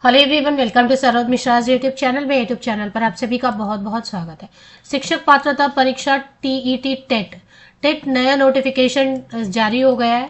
Hello everyone, welcome to Saroj Mishra's YouTube channel में। YouTube channel पर आप सभी का बहुत बहुत स्वागत है। शिक्षक पात्रता परीक्षा टीईटी टेट नया नोटिफिकेशन जारी हो गया है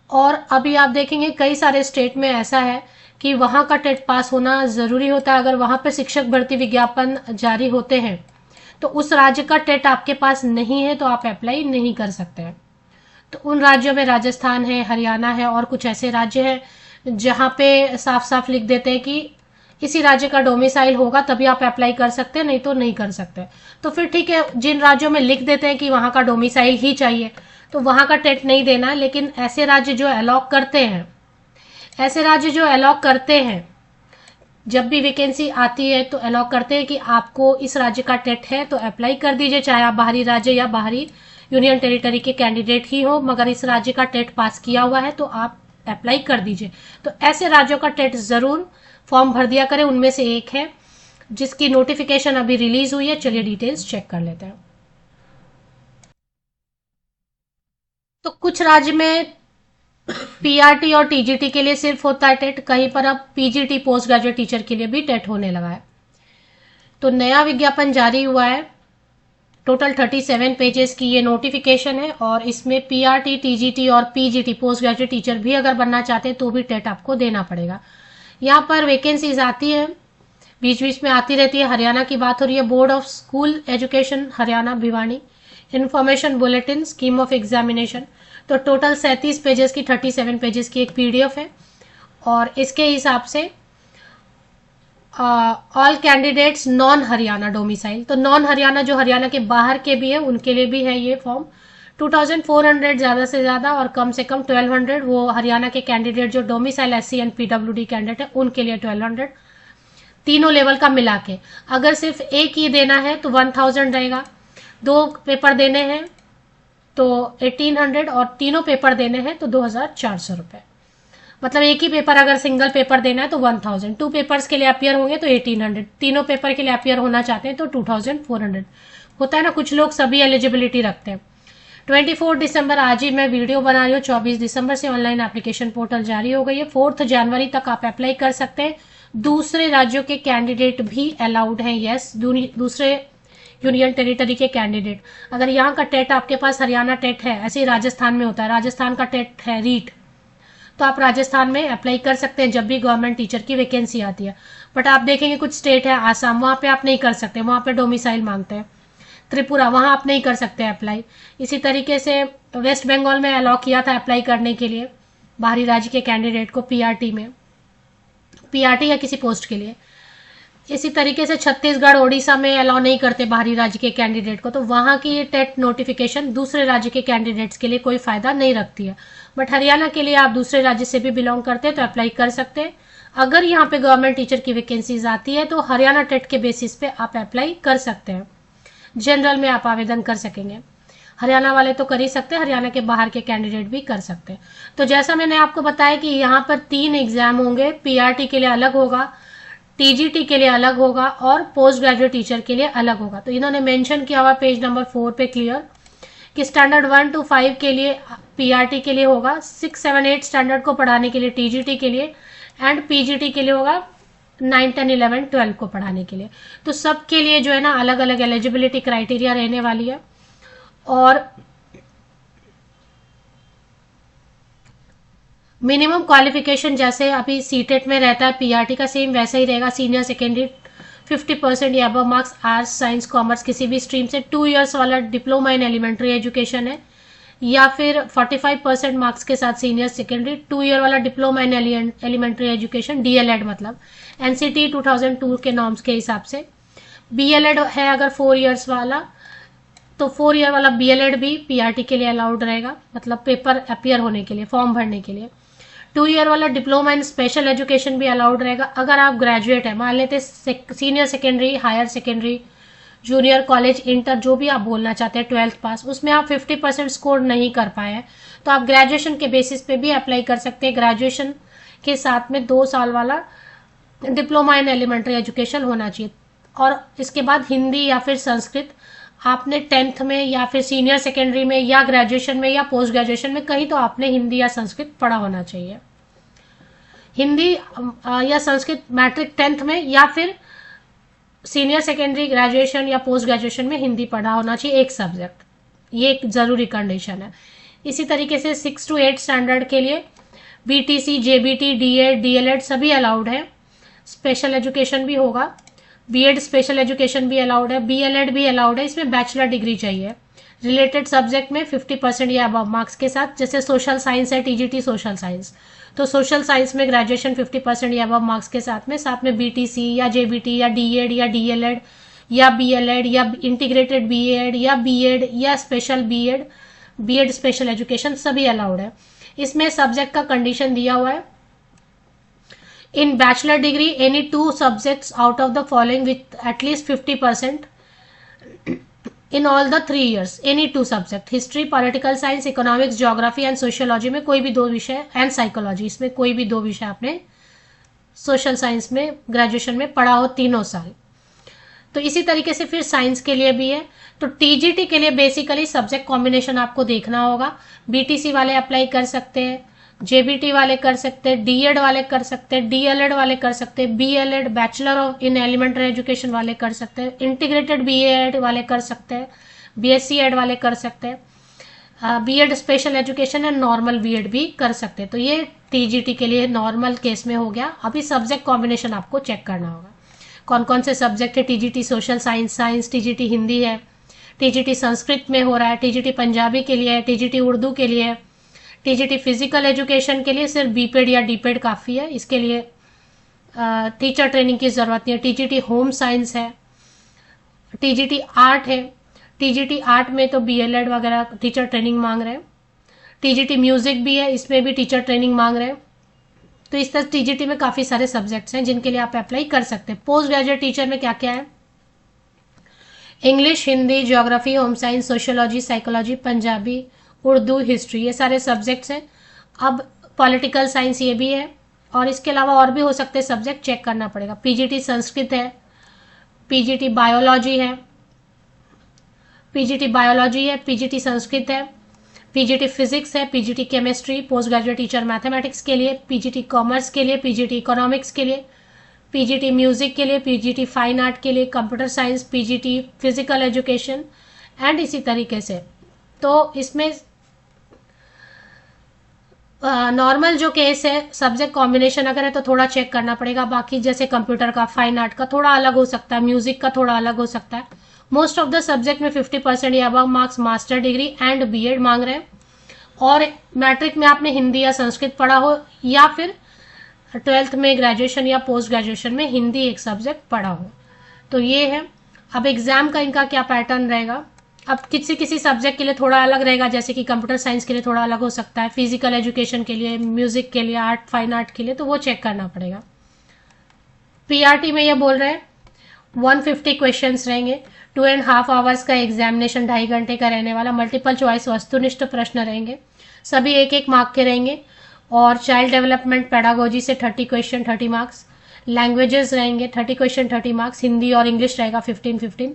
और अभी आप देखेंगे कई सारे स्टेट में ऐसा है कि वहां का टेट पास होना जरूरी होता है। अगर वहां पर शिक्षक भर्ती विज्ञापन जारी होते हैं तो उस राज्य का टेट आपके पास नहीं है तो आप अप्लाई नहीं कर सकते हैं। तो उन राज्यों में राजस्थान है, हरियाणा है और कुछ ऐसे राज्य हैं जहां पे साफ साफ लिख देते हैं कि इसी राज्य का डोमिसाइल होगा तभी आप अप्लाई कर सकते हैं, नहीं तो नहीं कर सकते। तो फिर ठीक है, जिन राज्यों में लिख देते हैं कि वहां का डोमिसाइल ही चाहिए तो वहां का टेट नहीं देना। लेकिन ऐसे राज्य जो अलॉट करते हैं जब भी वैकेंसी आती है तो अलॉट करते हैं कि आपको इस राज्य का टेट है तो अप्लाई कर दीजिए, चाहे आप बाहरी राज्य या बाहरी यूनियन टेरिटरी के कैंडिडेट ही हो, मगर इस राज्य का टेट पास किया हुआ है तो आप अप्लाई कर दीजिए। तो ऐसे राज्यों का टेट जरूर फॉर्म भर दिया करें। उनमें से एक है जिसकी नोटिफिकेशन अभी रिलीज हुई है। चलिए डिटेल्स चेक कर लेते हैं। तो कुछ राज्य में पीआरटी और टीजीटी के लिए सिर्फ होता है टेट, कहीं पर अब पीजीटी पोस्ट ग्रेजुएट टीचर के लिए भी टेट होने लगा है। तो नया विज्ञापन जारी हुआ है। टोटल 37 पेजेस की ये नोटिफिकेशन है और इसमें पीआरटी, टीजीटी और पीजीटी पोस्ट ग्रेजुएट टीचर भी अगर बनना चाहते हैं तो भी टेट आपको देना पड़ेगा। यहाँ पर वैकेंसीज आती है, बीच बीच में आती रहती है। हरियाणा की बात हो रही है, board of school education Haryana Bhiwani, information bulletin, scheme of examination. तो टोटल 37 पेजेस की 37 पेजेस की एक पीडीएफ है और इसके हिसाब से all candidates non Haryana domicile, तो नॉन हरियाणा जो हरियाणा के बाहर के भी है उनके लिए भी है ये फॉर्म। 2400 ज्यादा से ज्यादा और कम से कम 1200 वो हरियाणा के कैंडिडेट जो domicile SC and PWD candidate है उनके लिए 1200, तीनों लेवल का मिला के। अगर सिर्फ एक ही देना है तो 1000 रहेगा, 2 पेपर देने हैं तो 1800 और तीनों पेपर देने हैं तो 2400 रुपए। मतलब एक ही पेपर अगर सिंगल पेपर देना है तो 1000, 2 पेपर्स के लिए अपियर होंगे तो 1800, तीनों पेपर के लिए अपियर होना चाहते हैं तो 2400 होता है ना। कुछ लोग सभी एलिजिबिलिटी रखते हैं। 24 दिसंबर आज ही मैं वीडियो बना रही हूँ। 24 दिसंबर से ऑनलाइन एप्लीकेशन पोर्टल जारी हो गई है। 4 जनवरी तक आप अप्लाई कर सकते हैं। दूसरे राज्यों के कैंडिडेट भी अलाउड हैं, यस, दूसरे यूनियन टेरिटरी के कैंडिडेट। अगर यहाँ का टेट आपके पास हरियाणा टेट है, ऐसे ही राजस्थान में होता है, राजस्थान का टेट है रीट, तो आप राजस्थान में अप्लाई कर सकते हैं जब भी गवर्नमेंट टीचर की वैकेंसी आती है। बट आप देखेंगे कुछ स्टेट है, आसाम, वहां पे आप नहीं कर सकते, वहां पे डोमिसाइल मांगते हैं। त्रिपुरा, वहां आप नहीं कर सकते अप्लाई। इसी तरीके से वेस्ट बंगाल में अलाउ किया था अप्लाई करने के लिए बाहरी राज्य के कैंडिडेट को पीआरटी में, पीआरटी या किसी पोस्ट के लिए। इसी तरीके से छत्तीसगढ़, ओडिशा में अलाउ नहीं करते बाहरी राज्य के कैंडिडेट को, तो वहां की ये टेट नोटिफिकेशन दूसरे राज्य के कैंडिडेट्स के लिए कोई फायदा नहीं रखती है। बट हरियाणा के लिए आप दूसरे राज्य से भी बिलोंग करते हैं तो अप्लाई कर सकते हैं। अगर यहाँ पे गवर्नमेंट टीचर की वैकेंसीज आती है तो हरियाणा टेट के बेसिस पे आप अप्लाई कर सकते हैं। जनरल में आप आवेदन कर सकेंगे। हरियाणा वाले तो कर ही सकते हैं, हरियाणा के बाहर के कैंडिडेट भी कर सकते हैं। तो जैसा मैंने आपको बताया कि यहाँ पर 3 एग्जाम होंगे, पीआरटी के लिए अलग होगा, टीजीटी के लिए अलग होगा और पोस्ट ग्रेजुएट टीचर के लिए अलग होगा। तो इन्होंने मेंशन किया हुआ पेज नंबर 4 पे क्लियर कि स्टैंडर्ड 1 to 5 के लिए पीआरटी के लिए होगा, 6, 7, 8 स्टैंडर्ड को पढ़ाने के लिए टीजीटी के लिए, एंड पीजीटी के लिए होगा 9, 10, 11, 12 को पढ़ाने के लिए। तो सबके लिए जो है ना अलग अलग एलिजिबिलिटी क्राइटेरिया रहने वाली है। और मिनिमम क्वालिफिकेशन जैसे अभी सीटेट में रहता है पीआरटी का, सेम वैसा ही रहेगा। सीनियर सेकेंडरी 50% या above marks, arts, science, commerce किसी भी स्ट्रीम से, 2 इयर्स वाला डिप्लोमा इन एलिमेंट्री एजुकेशन है, या फिर 45% मार्क्स के साथ सीनियर सेकेंडरी 2 ईयर वाला diploma in elementary education, DElEd मतलब एनसीटी 2002 के नॉर्म्स के हिसाब से। बीएलएड है अगर 4 इयर्स वाला तो 4 ईयर वाला बीएलएड भी पीआरटी के लिए अलाउड रहेगा, मतलब पेपर अपियर होने के लिए, फॉर्म भरने के लिए। 2 ईयर वाला डिप्लोमा इन स्पेशल एजुकेशन भी अलाउड रहेगा। अगर आप ग्रेजुएट है, मान लेते senior secondary, higher secondary, junior college, inter, जो भी आप बोलना चाहते हैं, 12th पास, उसमें आप 50% स्कोर नहीं कर पाए हैं तो आप ग्रेजुएशन के बेसिस पे भी अप्लाई कर सकते हैं। ग्रेजुएशन के साथ में 2 साल वाला डिप्लोमा इन एलिमेंट्री एजुकेशन होना चाहिए। और इसके बाद हिंदी या फिर संस्कृत आपने 10th में या फिर सीनियर सेकेंडरी में या ग्रेजुएशन में या पोस्ट ग्रेजुएशन में कहीं तो आपने हिंदी या संस्कृत पढ़ा होना चाहिए। हिंदी या संस्कृत मैट्रिक 10th में या फिर सीनियर सेकेंडरी ग्रेजुएशन या पोस्ट ग्रेजुएशन में हिंदी पढ़ा होना चाहिए एक सब्जेक्ट, ये एक जरूरी कंडीशन है। इसी तरीके से 6 to 8 स्टैंडर्ड के लिए बीटीसी, जेबीटी, डीएड, डीएलएड सभी अलाउड है। स्पेशल एजुकेशन भी होगा, बीएड स्पेशल एजुकेशन भी अलाउड है, बीएलएड भी अलाउड है। इसमें बैचलर डिग्री चाहिए रिलेटेड सब्जेक्ट में 50% या अबव मार्क्स के साथ। जैसे सोशल साइंस है, टीजीटी सोशल साइंस, तो सोशल साइंस में ग्रेजुएशन 50% या अबव मार्क्स के साथ में बीटीसी या जेबीटी या डीएड या डीएलएड या बीएलएड या इंटीग्रेटेड बीएड या बीएड या special BEd, BEd special education सभी अलाउड है। इसमें सब्जेक्ट का कंडीशन दिया हुआ है, in bachelor degree any 2 subjects out of the following with at least 50% in all the 3 years, any 2 subject, history, political science, economics, geography and sociology में कोई भी 2 विषय, एंड साइकोलॉजी, इसमें कोई भी 2 विषय आपने सोशल साइंस में ग्रेजुएशन में पढ़ा हो तीनों साल। तो इसी तरीके से फिर साइंस के लिए भी है। तो टीजीटी के लिए बेसिकली सब्जेक्ट कॉम्बिनेशन आपको देखना होगा। बीटीसी वाले अप्लाई कर सकते हैं, जेबीटी वाले कर सकते हैं, डीएड वाले कर सकते हैं, डीएलएड वाले कर सकते हैं, BElEd bachelor of in elementary education वाले कर सकते हैं, इंटीग्रेटेड बीएड वाले कर सकते हैं, बीएससी एड वाले कर सकते हैं, BEd special education and normal BEd भी कर सकते हैं। तो ये टीजीटी के लिए नॉर्मल केस में हो गया। अभी सब्जेक्ट कॉम्बिनेशन आपको चेक करना होगा, कौन कौन से सब्जेक्ट है। TGT social science, TGT Hindi है, टीजीटी संस्कृत में हो रहा है, टीजीटी पंजाबी के लिए है, टीजीटी उर्दू के लिए है, टीजीटी फिजिकल एजुकेशन के लिए सिर्फ बीपेड या डीपेड काफ़ी है, इसके लिए टीचर ट्रेनिंग की ज़रूरत नहीं है। टीजीटी होम साइंस है, टीजीटी आर्ट है, टीजीटी आर्ट में तो बीएलएड वगैरह टीचर ट्रेनिंग मांग रहे हैं। टीजीटी म्यूजिक भी है, इसमें भी टीचर ट्रेनिंग मांग रहे हैं। तो इस तरह टीजीटी में काफ़ी सारे सब्जेक्ट्स हैं जिनके लिए आप अप्लाई कर सकते हैं। पोस्ट ग्रेजुएट टीचर में क्या क्या है, English, Hindi, geography, home science, sociology, psychology, Punjabi, Urdu, history, ये सारे सब्जेक्ट्स हैं। अब पॉलिटिकल साइंस ये भी है, और इसके अलावा और भी हो सकते हैं सब्जेक्ट, चेक करना पड़ेगा। पीजीटी संस्कृत है, पीजीटी बायोलॉजी है, पीजीटी संस्कृत है, पीजीटी फिजिक्स है, PGT chemistry, post graduate teacher mathematics के लिए, पीजीटी कॉमर्स के लिए, पीजीटी इकोनॉमिक्स के लिए, पीजीटी म्यूजिक के लिए, पीजीटी फाइन आर्ट के लिए, computer science, PGT physical education and इसी तरीके से। तो इसमें नॉर्मल जो केस है, सब्जेक्ट कॉम्बिनेशन अगर है तो थोड़ा चेक करना पड़ेगा। बाकी जैसे कंप्यूटर का, फाइन आर्ट का थोड़ा अलग हो सकता है, म्यूजिक का थोड़ा अलग हो सकता है। मोस्ट ऑफ द सब्जेक्ट में 50% या above marks, master degree and BEd मांग रहे हैं। और मैट्रिक में आपने हिंदी या संस्कृत पढ़ा हो, या फिर 12th में ग्रेजुएशन या पोस्ट ग्रेजुएशन में हिंदी एक सब्जेक्ट पढ़ा हो। तो ये है। अब एग्जाम का इनका क्या पैटर्न रहेगा, अब किसी सब्जेक्ट के लिए थोड़ा अलग रहेगा, जैसे कि कंप्यूटर साइंस के लिए थोड़ा अलग हो सकता है, फिजिकल एजुकेशन के लिए, म्यूजिक के लिए, आर्ट, फाइन आर्ट के लिए, तो वो चेक करना पड़ेगा। पीआरटी में ये बोल रहे हैं 150 क्वेश्चंस रहेंगे, 2.5 आवर्स का एग्जामिनेशन, 2.5 घंटे का रहने वाला, मल्टीपल चॉइस वस्तुनिष्ठ प्रश्न रहेंगे, सभी 1-1 मार्क के रहेंगे। और चाइल्ड डेवलपमेंट पेडागोजी से 30 क्वेश्चन 30 मार्क्स, लैंग्वेजेस रहेंगे 30 क्वेश्चन 30 मार्क्स, हिंदी और इंग्लिश रहेगा 15-15,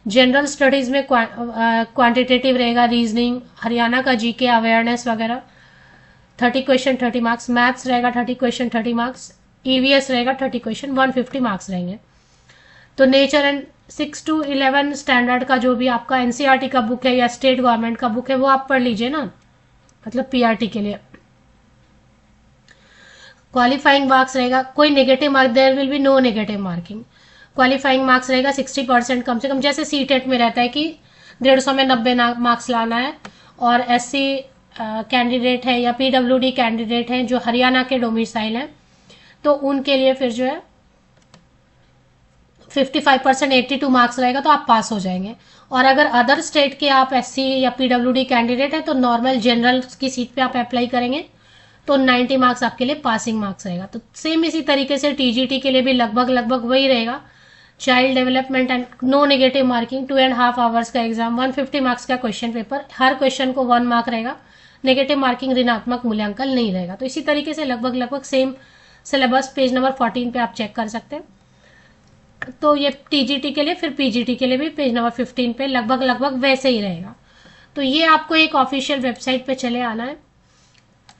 जनरल स्टडीज में क्वांटिटेटिव रहेगा, रीजनिंग, हरियाणा का जीके, अवेयरनेस वगैरह 30 क्वेश्चन 30 मार्क्स, मैथ्स रहेगा 30 क्वेश्चन 30 मार्क्स, ईवीएस रहेगा 30 क्वेश्चन 150 मार्क्स रहेंगे। तो नेचर एंड 6 to 11 स्टैंडर्ड का जो भी आपका एनसीईआरटी का बुक है या स्टेट गवर्नमेंट का बुक है वो आप पढ़ लीजिए ना, मतलब पीआरटी के लिए। क्वालिफाइंग मार्क्स रहेगा, कोई negative mark, there will be no negative marking. Qualifying marks रहेगा 60% कम से कम, जैसे सीटेट में रहता है कि 150 में 90 मार्क्स लाना है। और एससी कैंडिडेट है या पीडब्ल्यूडी कैंडिडेट है जो हरियाणा के डोमिसाइल हैं, तो उनके लिए फिर जो है 55% 82 मार्क्स रहेगा, तो आप पास हो जाएंगे। और अगर अदर स्टेट के आप एससी या पीडब्ल्यूडी कैंडिडेट हैं तो नॉर्मल जनरल की सीट पे आप अप्लाई करेंगे तो 90 मार्क्स आपके लिए पासिंग मार्क्स रहेगा। तो सेम इसी तरीके से टीजीटी के लिए भी लगभग वही रहेगा। Child development and no negative marking, 2.5 hours का एग्जाम, 150 मार्क्स का क्वेश्चन पेपर, हर क्वेश्चन को 1 मार्क रहेगा, नेगेटिव मार्किंग ऋणात्मक मूल्यांकन नहीं रहेगा। तो इसी तरीके से लगभग सेम सिलेबस पेज नंबर 14 पे आप चेक कर सकते हैं। तो ये टीजीटी के लिए, फिर पीजीटी के लिए भी पेज नंबर 15 पे लगभग वैसे ही रहेगा। तो ये आपको एक ऑफिशियल वेबसाइट पे चले आना है।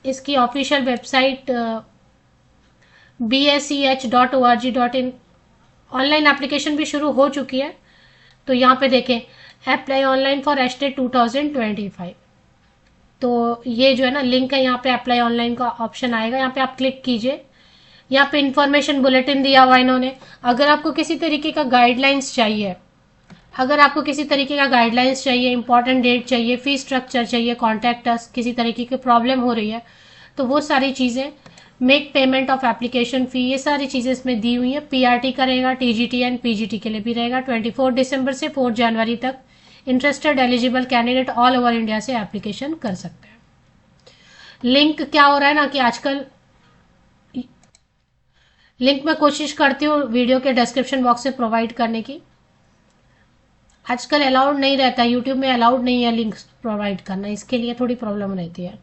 इसकी official website bsech.org.in। Online application भी शुरू हो चुकी है। तो यहाँ पे देखें अप्लाई ऑनलाइन फॉर एस्टेट 2025। तो ये जो है ना लिंक है, यहाँ पे अप्लाई ऑनलाइन का ऑप्शन आएगा, यहाँ पे आप क्लिक कीजिए। यहाँ पे इंफॉर्मेशन बुलेटिन दिया हुआ इन्होंने। अगर आपको किसी तरीके का गाइडलाइंस चाहिए, इंपॉर्टेंट डेट चाहिए, फी स्ट्रक्चर चाहिए, कॉन्टैक्ट अस, किसी तरीके की प्रॉब्लम हो रही है, तो वो सारी चीज़ें, make payment of application fee, ये सारी चीज़ें इसमें दी हुई है। पीआरटी का रहेगा, टीजीटी एंड पीजीटी के लिए भी रहेगा। 24 दिसंबर से 4 जनवरी तक interested eligible candidate all over India से एप्लीकेशन कर सकते हैं। लिंक क्या हो रहा है ना कि आजकल लिंक मैं कोशिश करती हूँ वीडियो के डिस्क्रिप्शन बॉक्स से प्रोवाइड करने की। आजकल अलाउड नहीं रहता, यूट्यूब में अलाउड नहीं है लिंक्स प्रोवाइड करना, इसके लिए थोड़ी प्रॉब्लम रहती है।